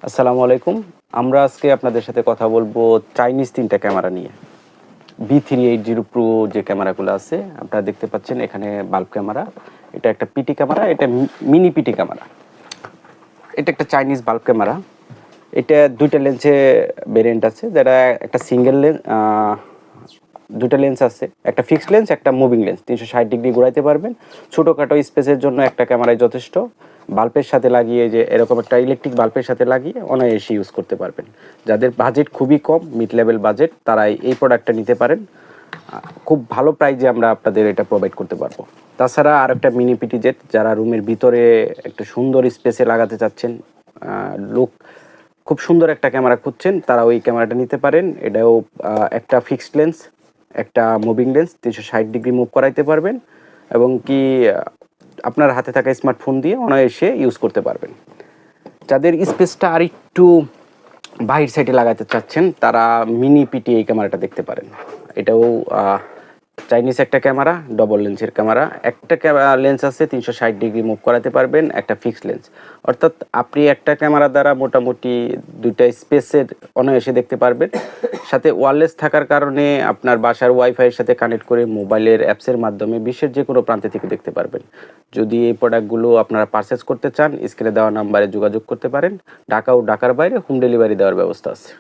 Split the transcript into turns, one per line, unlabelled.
আসসালামু আলাইকুম। আমরা আজকে আপনাদের সাথে কথা বলবো চাইনিজ ৩ টা ক্যামেরা নিয়ে। B380 Pro যে ক্যামেরাগুলো আছে, আপনারা দেখতে পাচ্ছেন এখানে বাল্ব ক্যামেরা। এটা একটা পিটি ক্যামেরা, এটা মিনি পিটি ক্যামেরা। এটা একটা চাইনিজ বাল্ব ক্যামেরা। এটা ২ টা লেন্সে ভেরিয়েন্ট আছে, যেটা একটা সিঙ্গেল লেন্স ২ টা লেন্স আছে। একটা ফিক্সড লেন্স, একটা মুভিং লেন্স। ৩৬০ ডিগ্রি ঘোরাইতে পারবেন। ছোটখাটো স্পেসের জন্য একটা ক্যামেরাই যথেষ্ট। বাল্বের সাথে লাগিয়ে যে এরকম একটা ইলেকট্রিক বাল্বের সাথে লাগিয়ে অনায়াসে ইউজ করতে পারবেন। যাদের বাজেট খুবই কম, মিড লেভেল বাজেট, তারা এই প্রোডাক্টটা নিতে পারেন। খুব ভালো প্রাইজে আমরা আপনাদের এটা প্রোভাইড করতে পারবো। তাছাড়া আর একটা মিনি পিটি জেট, যারা রুমের ভিতরে একটা সুন্দর স্পেসে লাগাতে চাচ্ছেন, লুক খুব সুন্দর একটা ক্যামেরা খুঁজছেন, তারা ওই ক্যামেরাটা নিতে পারেন। এটাও একটা ফিক্সড লেন্স, একটা মুভিং লেন্স, ৩৬০ ডিগ্রি মুভ করাইতে পারবেন এবং কি আপনার হাতে থাকা স্মার্টফোন দিয়ে অনায়াসে ইউজ করতে পারবেন। যাদের স্পেসটা আর একটু বাহির সাইডে লাগাতে চাচ্ছেন, তারা মিনি পিটি এই ক্যামেরাটা দেখতে পারেন। এটাও চাইনিজ একটা ক্যামেরা, ডবল লেন্সের ক্যামেরা। একটা লেন্স আছে ৩৬০ ডিগ্রি মুভ করাতে পারবেন, একটা ফিক্সড লেন্স। অর্থাৎ আপনি একটা ক্যামেরা দ্বারা মোটামুটি ২টা স্পেসের অনায়াসে দেখতে পারবেন। সাথে ওয়্যারলেস থাকার কারণে আপনার বাসার ওয়াইফাইয়ের সাথে কানেক্ট করে মোবাইলের অ্যাপসের মাধ্যমে বিশ্বের যে কোনো প্রান্তে থেকে দেখতে পারবেন। যদি এই প্রোডাক্টগুলো আপনারা পারচেস করতে চান, স্ক্রিনে দেওয়া নাম্বারে যোগাযোগ করতে পারেন। ঢাকা ও ঢাকার বাইরে হোম ডেলিভারি দেওয়ার ব্যবস্থা আছে।